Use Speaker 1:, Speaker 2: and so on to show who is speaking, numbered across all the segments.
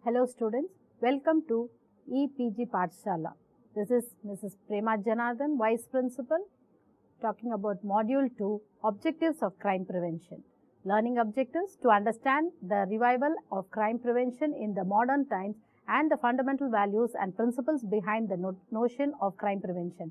Speaker 1: Hello students, welcome to EPG Pathshala. This is Mrs. Prema Janardhan, Vice Principal, talking about Module 2, Objectives of Crime Prevention. Learning objectives to understand the revival of crime prevention in the modern times and the fundamental values and principles behind the notion of crime prevention.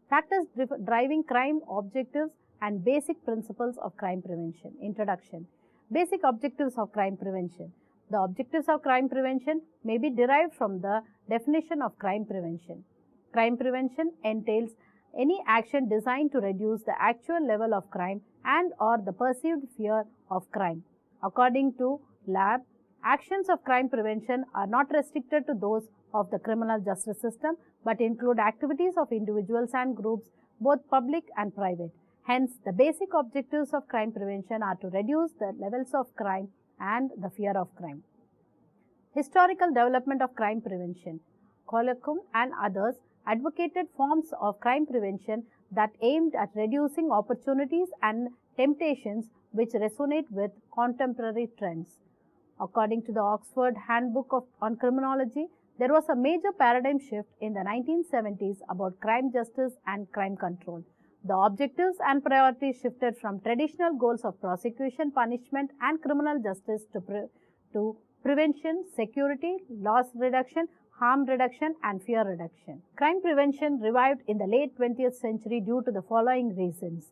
Speaker 1: Factors driving crime objectives and basic principles of crime prevention. Introduction. Basic objectives of crime prevention. The objectives of crime prevention may be derived from the definition of crime prevention. Crime prevention entails any action designed to reduce the actual level of crime and or the perceived fear of crime. According to LAB, actions of crime prevention are not restricted to those of the criminal justice system but include activities of individuals and groups, both public and private. Hence, the basic objectives of crime prevention are to reduce the levels of crime and the fear of crime. Historical development of crime prevention. Colquhoun and others advocated forms of crime prevention that aimed at reducing opportunities and temptations which resonate with contemporary trends. According to the Oxford Handbook on Criminology, there was a major paradigm shift in the 1970s about crime justice and crime control. The objectives and priorities shifted from traditional goals of prosecution, punishment and criminal justice to prevention, security, loss reduction, harm reduction and fear reduction. Crime prevention revived in the late 20th century due to the following reasons.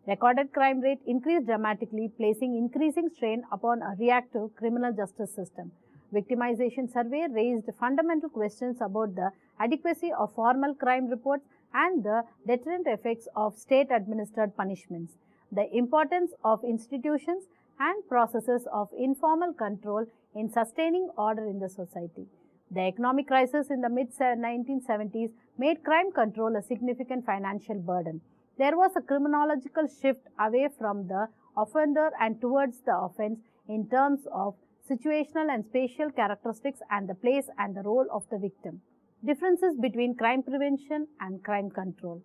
Speaker 1: Recorded crime rate increased dramatically, placing increasing strain upon a reactive criminal justice system. Victimization survey raised fundamental questions about the adequacy of formal crime reports and the deterrent effects of state-administered punishments. The importance of institutions and processes of informal control in sustaining order in the society. The economic crisis in the mid-1970s made crime control a significant financial burden. There was a criminological shift away from the offender and towards the offense in terms of situational and spatial characteristics and the place and the role of the victim. Differences between crime prevention and crime control.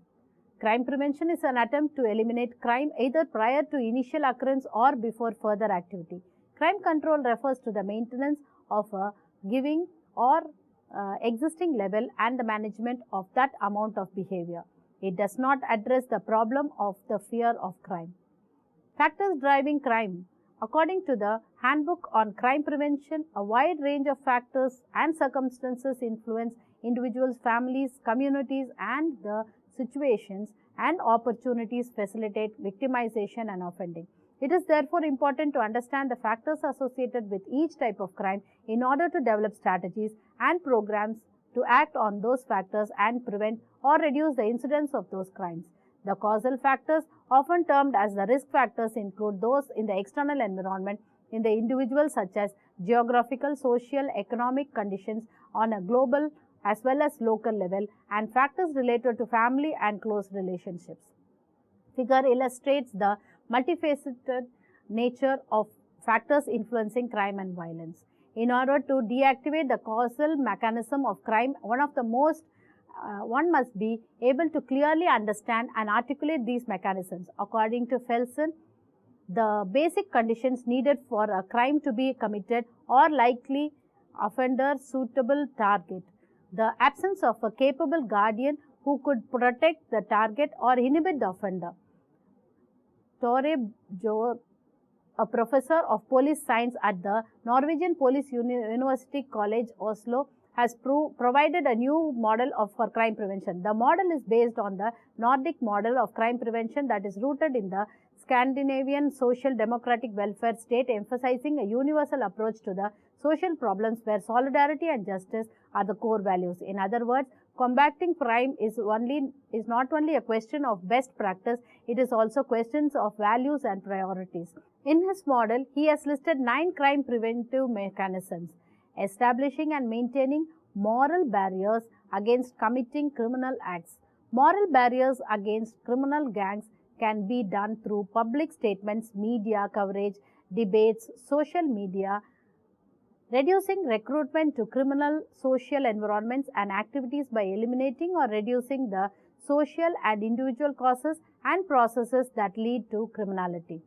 Speaker 1: Crime prevention is an attempt to eliminate crime either prior to initial occurrence or before further activity. Crime control refers to the maintenance of a given or existing level and the management of that amount of behavior. It does not address the problem of the fear of crime. Factors driving crime. According to the Handbook on Crime Prevention, a wide range of factors and circumstances influence individuals, families, communities, and the situations and opportunities facilitate victimization and offending. It is therefore important to understand the factors associated with each type of crime in order to develop strategies and programs to act on those factors and prevent or reduce the incidence of those crimes. The causal factors, often termed as the risk factors, include those in the external environment in the individual such as geographical, social, economic conditions on a global as well as local level and factors related to family and close relationships. Figure illustrates the multifaceted nature of factors influencing crime and violence. In order to deactivate the causal mechanism of crime, one must be able to clearly understand and articulate these mechanisms. According to Felsen, the basic conditions needed for a crime to be committed are likely offender, suitable target, the absence of a capable guardian who could protect the target or inhibit the offender. Tore Bjor, a professor of police science at the Norwegian Police University College, Oslo, has provided a new model for crime prevention. The model is based on the Nordic model of crime prevention that is rooted in the Scandinavian social democratic welfare state, emphasizing a universal approach to the social problems where solidarity and justice are the core values. In other words, combating crime is not only a question of best practice, it is also questions of values and priorities. In his model, he has listed 9 crime preventive mechanisms. Establishing and maintaining moral barriers against committing criminal acts. Moral barriers against criminal gangs can be done through public statements, media coverage, debates, social media, reducing recruitment to criminal social environments and activities by eliminating or reducing the social and individual causes and processes that lead to criminality.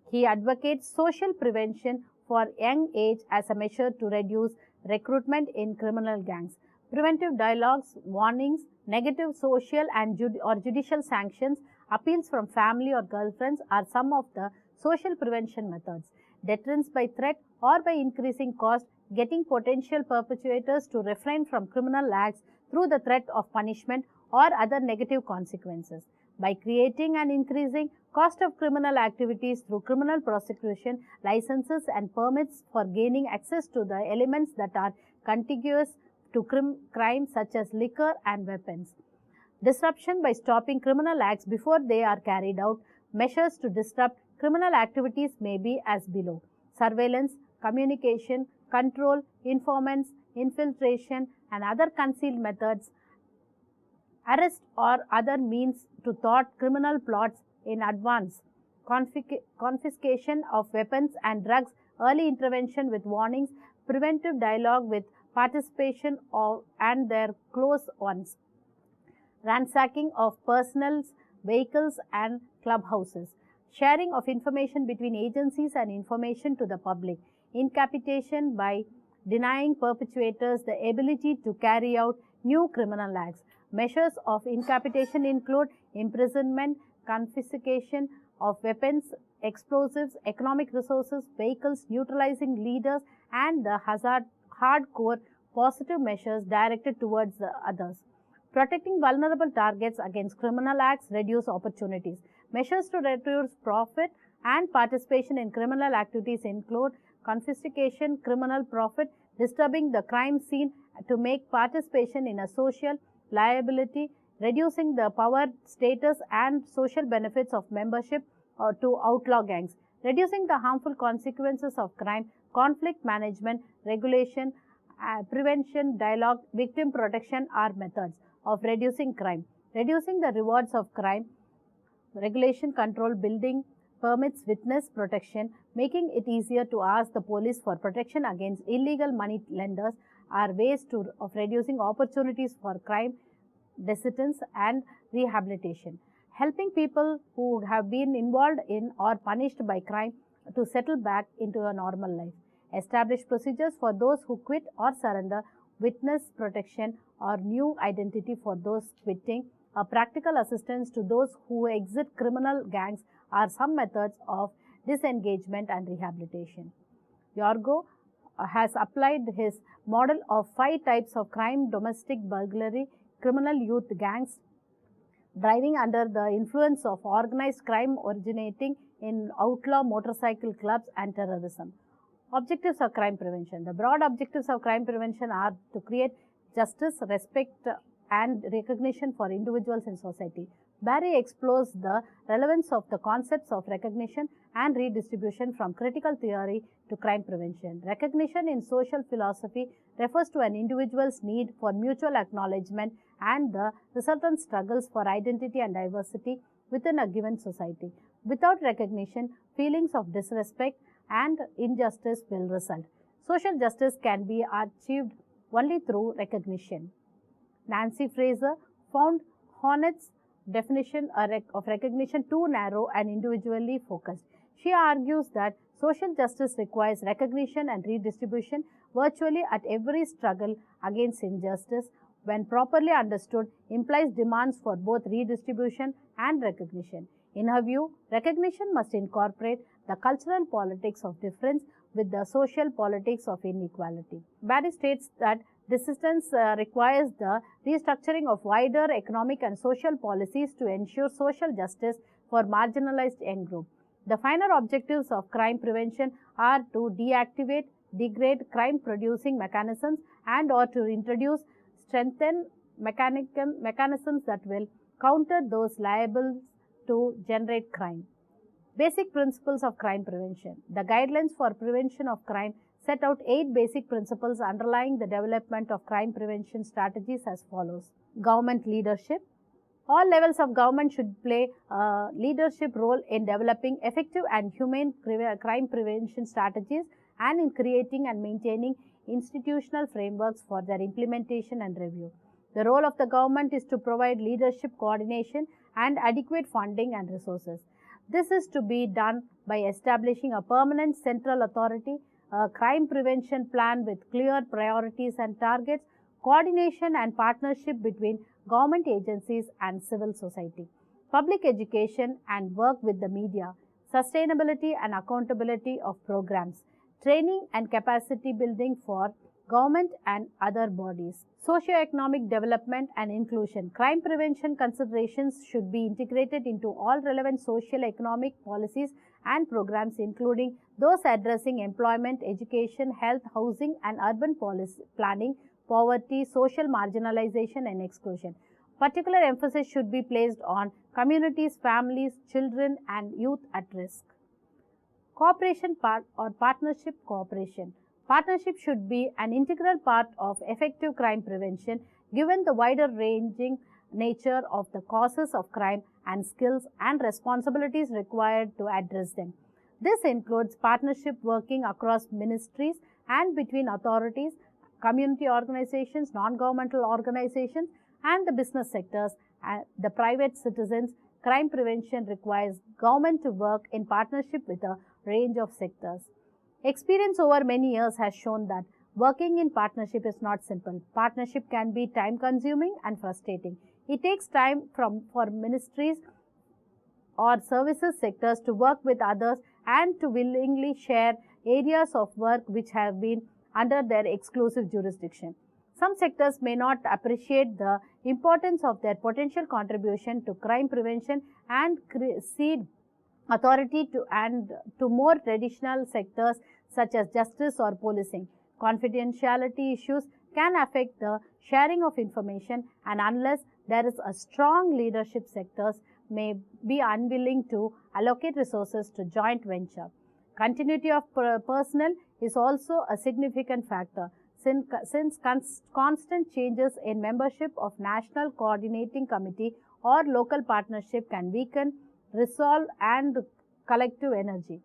Speaker 1: He advocates social prevention for young age as a measure to reduce recruitment in criminal gangs. Preventive dialogues, warnings, negative social and judicial sanctions, appeals from family or girlfriends are some of the social prevention methods. Deterrence by threat or by increasing cost, getting potential perpetrators to refrain from criminal acts through the threat of punishment or other negative consequences. By creating and increasing cost of criminal activities through criminal prosecution, licenses and permits for gaining access to the elements that are contiguous to crime such as liquor and weapons. Disruption by stopping criminal acts before they are carried out. Measures to disrupt criminal activities may be as below: surveillance, communication, control, informants, infiltration and other concealed methods, arrest or other means to thwart criminal plots in advance, confiscation of weapons and drugs, early intervention with warnings, preventive dialogue with participation of and their close ones, ransacking of persons, vehicles and clubhouses, sharing of information between agencies and information to the public, incapitation by denying perpetrators the ability to carry out new criminal acts. Measures of incapitation include imprisonment, confiscation of weapons, explosives, economic resources, vehicles, neutralizing leaders, and the hardcore positive measures directed towards the others. Protecting vulnerable targets against criminal acts, reduce opportunities. Measures to reduce profit and participation in criminal activities include confiscation, criminal profit, disturbing the crime scene to make participation in a social liability, reducing the power, status and social benefits of membership to outlaw gangs, reducing the harmful consequences of crime, conflict management, regulation, prevention, dialogue, victim protection are methods of reducing crime, reducing the rewards of crime, regulation, control, building permits, witness protection, making it easier to ask the police for protection against illegal money lenders are ways of reducing opportunities for crime, dissidence and rehabilitation. Helping people who have been involved in or punished by crime to settle back into a normal life. Establish procedures for those who quit or surrender, witness protection or new identity for those quitting, a practical assistance to those who exit criminal gangs are some methods of disengagement and rehabilitation. Yorgo has applied his model of 5 types of crime: domestic burglary, criminal youth gangs, driving under the influence of organized crime originating in outlaw motorcycle clubs and terrorism. Objectives of crime prevention. The broad objectives of crime prevention are to create justice, respect and recognition for individuals in society. Barry explores the relevance of the concepts of recognition and redistribution from critical theory to crime prevention. Recognition in social philosophy refers to an individual's need for mutual acknowledgement and the resultant struggles for identity and diversity within a given society. Without recognition, feelings of disrespect and injustice will result. Social justice can be achieved only through recognition. Nancy Fraser found Hornet's definition of recognition too narrow and individually focused. She argues that social justice requires recognition and redistribution virtually at every struggle against injustice, when properly understood, implies demands for both redistribution and recognition. In her view, recognition must incorporate the cultural politics of difference with the social politics of inequality. Barry states that resistance requires the restructuring of wider economic and social policies to ensure social justice for marginalized young groups. The finer objectives of crime prevention are to deactivate, degrade crime-producing mechanisms and or to introduce strengthen mechanisms that will counter those liable to generate crime. Basic principles of crime prevention. The guidelines for prevention of crime set out 8 basic principles underlying the development of crime prevention strategies as follows. Government leadership. All levels of government should play a leadership role in developing effective and humane crime prevention strategies and in creating and maintaining institutional frameworks for their implementation and review. The role of the government is to provide leadership, coordination and adequate funding and resources. This is to be done by establishing a permanent central authority, a crime prevention plan with clear priorities and targets, coordination and partnership between government agencies and civil society, public education and work with the media, sustainability and accountability of programs, training and capacity building for government and other bodies. Socioeconomic development and inclusion. Crime prevention considerations should be integrated into all relevant social economic policies and programs, including those addressing employment, education, health, housing, and urban policy planning, poverty, social marginalization, and exclusion. Particular emphasis should be placed on communities, families, children, and youth at risk. Cooperation or partnership cooperation. Partnership should be an integral part of effective crime prevention given the wider ranging nature of the causes of crime and skills and responsibilities required to address them. This includes partnership working across ministries and between authorities, community organizations, non-governmental organizations, and the business sectors and the private citizens. Crime prevention requires government to work in partnership with a range of sectors. Experience over many years has shown that working in partnership is not simple. Partnership can be time-consuming and frustrating. It takes time for ministries or services sectors to work with others and to willingly share areas of work which have been under their exclusive jurisdiction. Some sectors may not appreciate the importance of their potential contribution to crime prevention and cede authority to more traditional sectors such as justice or policing. Confidentiality issues can affect the sharing of information, and unless there is a strong leadership, sectors may be unwilling to allocate resources to joint venture. Continuity of personnel is also a significant factor since constant changes in membership of national coordinating committee or local partnership can weaken resolve and collective energy.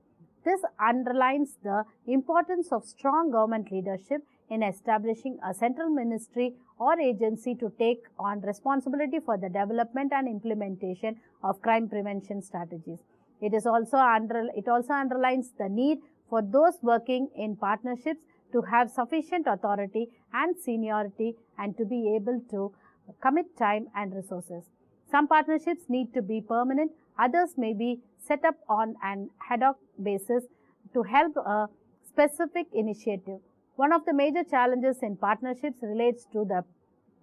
Speaker 1: This underlines the importance of strong government leadership in establishing a central ministry or agency to take on responsibility for the development and implementation of crime prevention strategies. It also underlines the need for those working in partnerships to have sufficient authority and seniority and to be able to commit time and resources. Some partnerships need to be permanent, others may be set up on an ad hoc basis to help a specific initiative. One of the major challenges in partnerships relates to the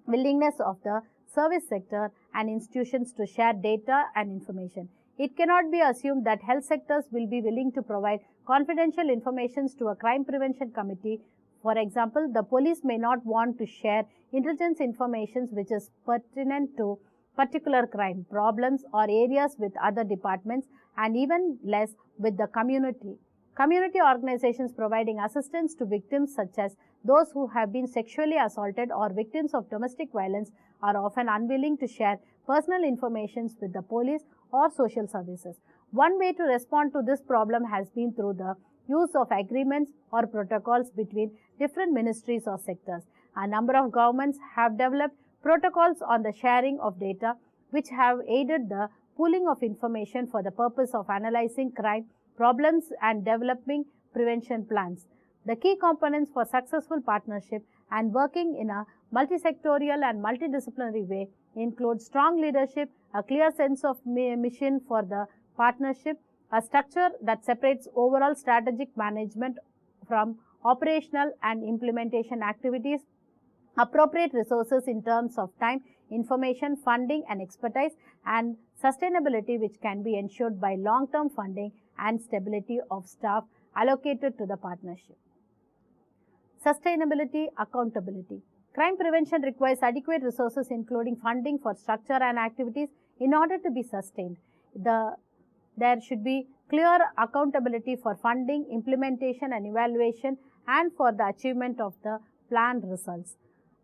Speaker 1: willingness of the service sector and institutions to share data and information. It cannot be assumed that health sectors will be willing to provide confidential information to a crime prevention committee. For example, the police may not want to share intelligence information which is pertinent to particular crime problems or areas with other departments, and even less with the community. Community organizations providing assistance to victims such as those who have been sexually assaulted or victims of domestic violence are often unwilling to share personal information with the police or social services. One way to respond to this problem has been through the use of agreements or protocols between different ministries or sectors. A number of governments have developed protocols on the sharing of data which have aided the pooling of information for the purpose of analyzing crime problems and developing prevention plans. The key components for successful partnership and working in a multisectorial and multidisciplinary way include strong leadership, a clear sense of mission for the partnership, a structure that separates overall strategic management from operational and implementation activities, appropriate resources in terms of time, information, funding, and expertise, and sustainability which can be ensured by long-term funding and stability of staff allocated to the partnership. Sustainability, accountability. Crime prevention requires adequate resources including funding for structure and activities in order to be sustained. There should be clear accountability for funding, implementation and evaluation, and for the achievement of the planned results.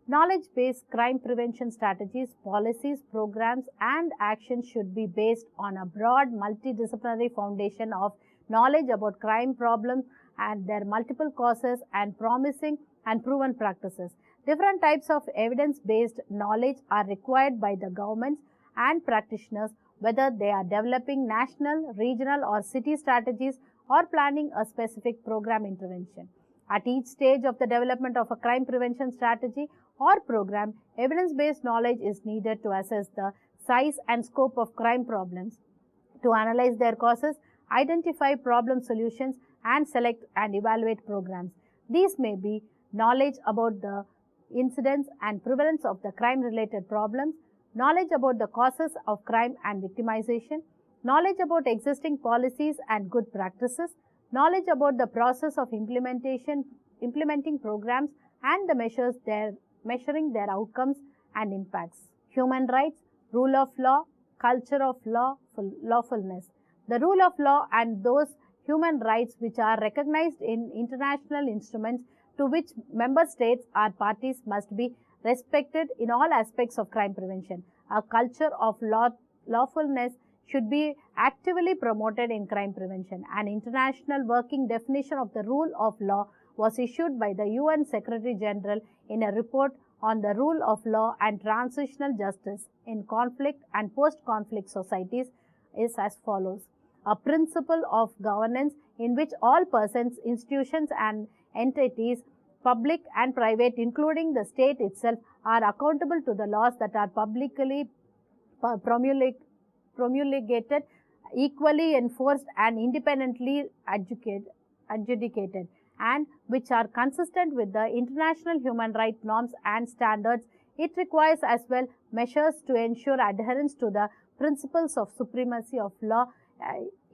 Speaker 1: Knowledge-based crime prevention strategies, policies, programs, and actions should be based on a broad multidisciplinary foundation of knowledge about crime problems and their multiple causes and promising and proven practices. Different types of evidence-based knowledge are required by the governments and practitioners, whether they are developing national, regional, or city strategies or planning a specific program intervention. At each stage of the development of a crime prevention strategy or program, evidence-based knowledge is needed to assess the size and scope of crime problems, to analyze their causes, identify problem solutions, and select and evaluate programs. These may be knowledge about the incidence and prevalence of the crime-related problems, knowledge about the causes of crime and victimization, knowledge about existing policies and good practices, knowledge about the process of implementing programs and the measuring their outcomes and impacts. Human rights, rule of law, culture of lawfulness. The rule of law and those human rights which are recognized in international instruments to which member states are parties must be respected in all aspects of crime prevention. A culture of lawfulness should be actively promoted in crime prevention. An international working definition of the rule of law was issued by the UN Secretary General in a report on the rule of law and transitional justice in conflict and post-conflict societies is as follows. A principle of governance in which all persons, institutions and entities, public and private, including the state itself, are accountable to the laws that are publicly promulgated, equally enforced and independently adjudicated, and which are consistent with the international human rights norms and standards. It requires as well measures to ensure adherence to the principles of supremacy of law,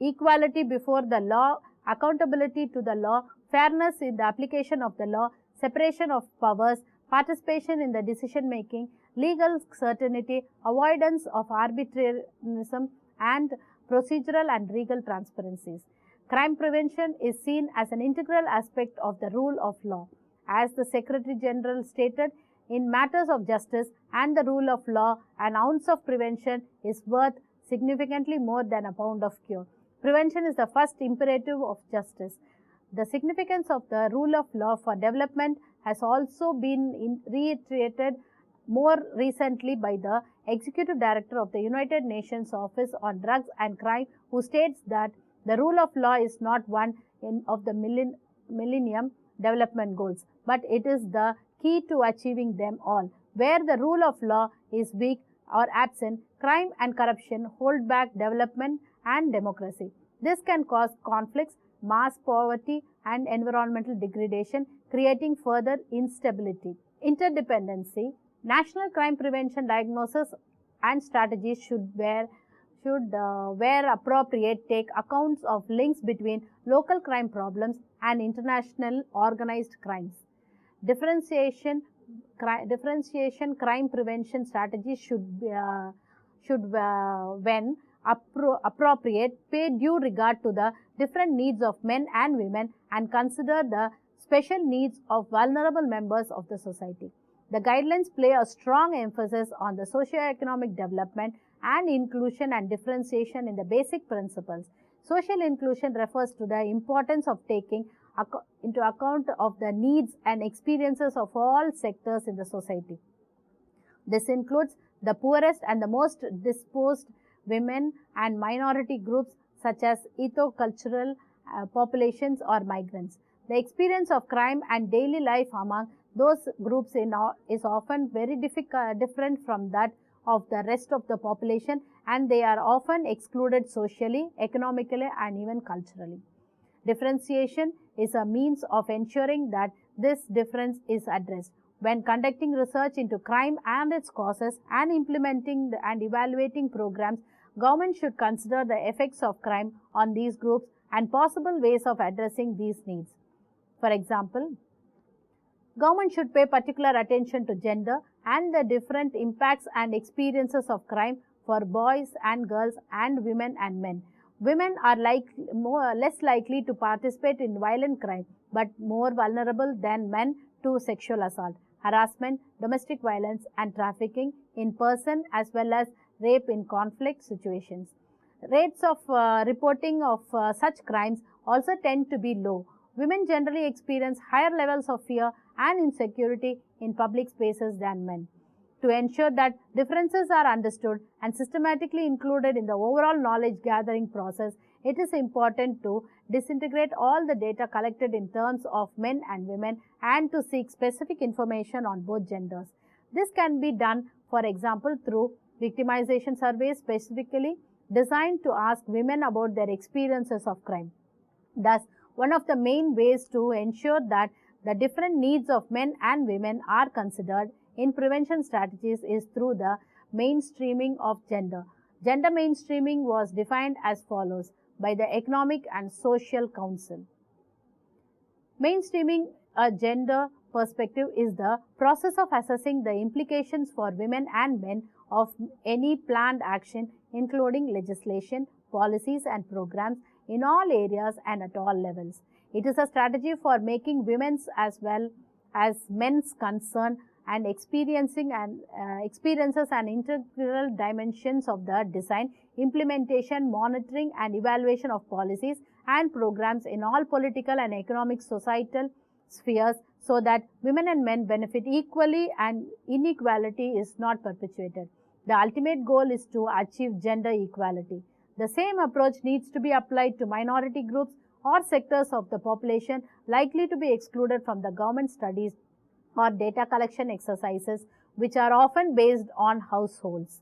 Speaker 1: equality before the law, accountability to the law, fairness in the application of the law, separation of powers, participation in the decision making, legal certainty, avoidance of arbitrariness, and procedural and legal transparencies. Crime prevention is seen as an integral aspect of the rule of law. As the Secretary General stated, in matters of justice and the rule of law, an ounce of prevention is worth significantly more than a pound of cure. Prevention is the first imperative of justice. The significance of the rule of law for development has also been reiterated more recently by the Executive Director of the United Nations Office on Drugs and Crime, who states that the rule of law is not one of the Millennium Development Goals, but it is the key to achieving them all. Where the rule of law is weak or absent, crime and corruption hold back development and democracy. This can cause conflicts, mass poverty, and environmental degradation, creating further instability. Interdependency. National crime prevention diagnosis and strategies should, where appropriate, take accounts of links between local crime problems and international organized crimes. Differentiation crime prevention strategies should when appropriate, pay due regard to the different needs of men and women and consider the special needs of vulnerable members of the society. The guidelines play a strong emphasis on the socio-economic development and inclusion and differentiation in the basic principles. Social inclusion refers to the importance of taking into account of the needs and experiences of all sectors in the society. This includes the poorest and the most disposed women and minority groups such as ethnocultural populations or migrants. The experience of crime and daily life among those groups is often very different from that of the rest of the population, and they are often excluded socially, economically, and even culturally. Differentiation is a means of ensuring that this difference is addressed. When conducting research into crime and its causes and implementing and evaluating programs, government should consider the effects of crime on these groups and possible ways of addressing these needs. For example, government should pay particular attention to gender and the different impacts and experiences of crime for boys and girls and women and men. Women are less likely to participate in violent crime, but more vulnerable than men to sexual assault, harassment, domestic violence, and trafficking in person, as well as rape in conflict situations. Rates of reporting of such crimes also tend to be low. Women generally experience higher levels of fear and insecurity in public spaces than men. To ensure that differences are understood and systematically included in the overall knowledge gathering process, it is important to disintegrate all the data collected in terms of men and women and to seek specific information on both genders. This can be done, for example, through victimization surveys specifically designed to ask women about their experiences of crime. Thus, one of the main ways to ensure that the different needs of men and women are considered in prevention strategies is through the mainstreaming of gender. Gender mainstreaming was defined as follows by the Economic and Social Council. Mainstreaming a gender perspective is the process of assessing the implications for women and men of any planned action, including legislation, policies and programs in all areas and at all levels. It is a strategy for making women's as well as men's concern and experiences and integral dimensions of the design, implementation, monitoring and evaluation of policies and programs in all political and economic societal spheres so that women and men benefit equally and inequality is not perpetuated. The ultimate goal is to achieve gender equality. The same approach needs to be applied to minority groups or sectors of the population likely to be excluded from the government studies or data collection exercises, which are often based on households.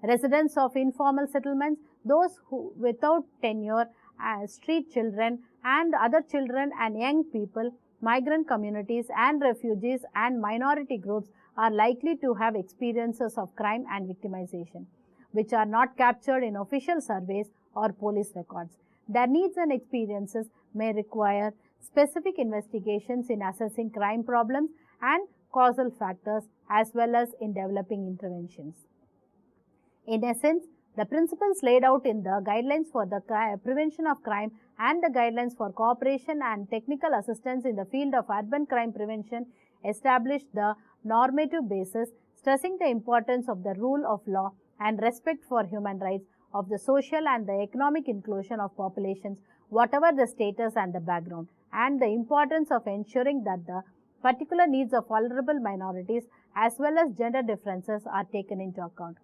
Speaker 1: Residents of informal settlements, those who without tenure, street children and other children and young people, migrant communities and refugees and minority groups are likely to have experiences of crime and victimization, which are not captured in official surveys or police records. Their needs and experiences may require specific investigations in assessing crime problems and causal factors as well as in developing interventions. In essence, the principles laid out in the guidelines for the prevention of crime and the guidelines for cooperation and technical assistance in the field of urban crime prevention establish the normative basis, stressing the importance of the rule of law and respect for human rights, of the social and the economic inclusion of populations, whatever the status and the background, and the importance of ensuring that the particular needs of vulnerable minorities as well as gender differences are taken into account.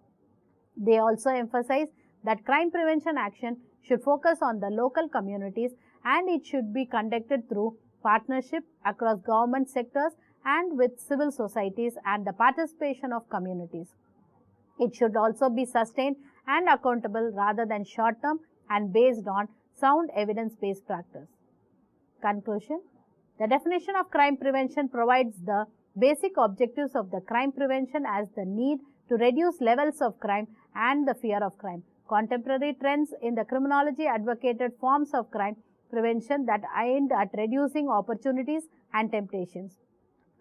Speaker 1: They also emphasize that crime prevention action should focus on the local communities and it should be conducted through partnership across government sectors and with civil societies and the participation of communities. It should also be sustained and accountable rather than short-term and based on sound evidence-based practice. Conclusion. The definition of crime prevention provides the basic objectives of the crime prevention as the need to reduce levels of crime and the fear of crime. Contemporary trends in the criminology advocated forms of crime prevention that aimed at reducing opportunities and temptations.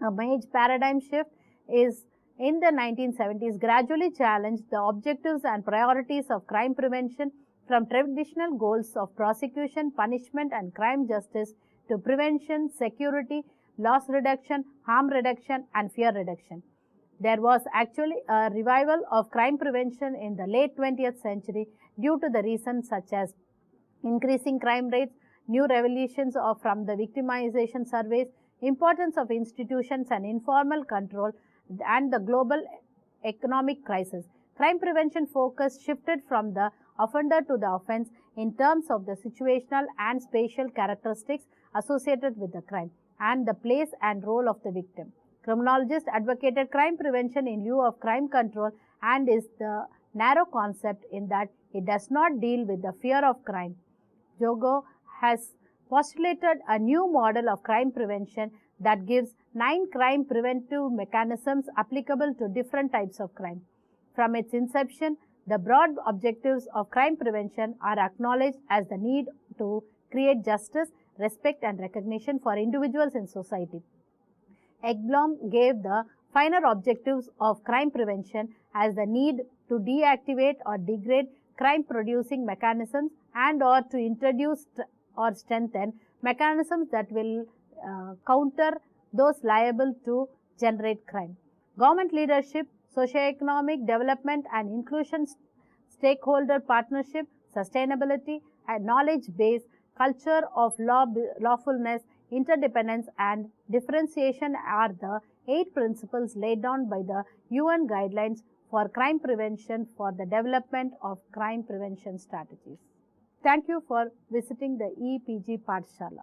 Speaker 1: A major paradigm shift is in the 1970s gradually challenged the objectives and priorities of crime prevention from traditional goals of prosecution, punishment and crime justice to prevention, security, loss reduction, harm reduction and fear reduction. There was actually a revival of crime prevention in the late 20th century due to the reasons such as increasing crime rates, new revelations from the victimization surveys, importance of institutions and informal control, and the global economic crisis. Crime prevention focus shifted from the offender to the offense in terms of the situational and spatial characteristics associated with the crime and the place and role of the victim. Criminologists advocated crime prevention in lieu of crime control and is the narrow concept in that it does not deal with the fear of crime. Jogo has postulated a new model of crime prevention that gives 9 crime preventive mechanisms applicable to different types of crime. From its inception, the broad objectives of crime prevention are acknowledged as the need to create justice, respect and recognition for individuals in society. Ekblom gave the finer objectives of crime prevention as the need to deactivate or degrade crime-producing mechanisms and or to introduce or strengthen mechanisms that will counter those liable to generate crime. Government leadership, socio-economic development and inclusion, stakeholder partnership, sustainability and knowledge-based culture of lawfulness, interdependence and differentiation are the 8 principles laid down by the UN guidelines for crime prevention for the development of crime prevention strategies. Thank you for visiting the EPG Pathshala.